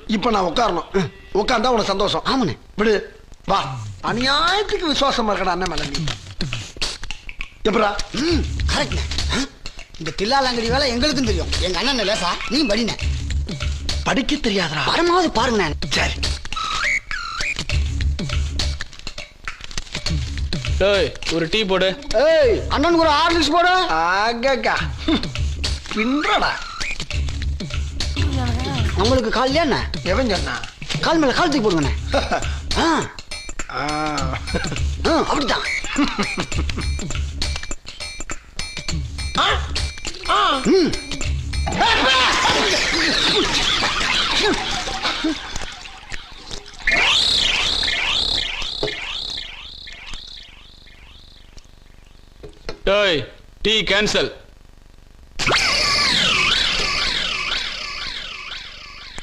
இப்ப நான் உட்காரணும். உட்கார்ந்தா உனக்கு சந்தோஷம். ஆமாண்ணே. விடு வா. அநியாயத்துக்கு விசுவாசமா இருக்கடா அண்ணன் மேல நீ. எப்படா? கரெக்ட். இந்த தில்லாலங்கடி வேலை எங்களுக்கும் தெரியும். எங்க அண்ணன் லேசா நீ படின. படிக்க தெரியாதா? பரமாவது பாருங்க. சரி. ஏய் ஒரு டீ போடு. ஏய் அண்ணனுக்கு ஒரு ஹார்லிக்ஸ் போடு. ஆகா பின்றடா. நம்மளுக்கு கால் என்ன? எவன் சொன்னா? கால் மேல கால் தூக்கி போடுங்கண்ணே. அப்படித்தான். ஏய் டீ கேன்சல்.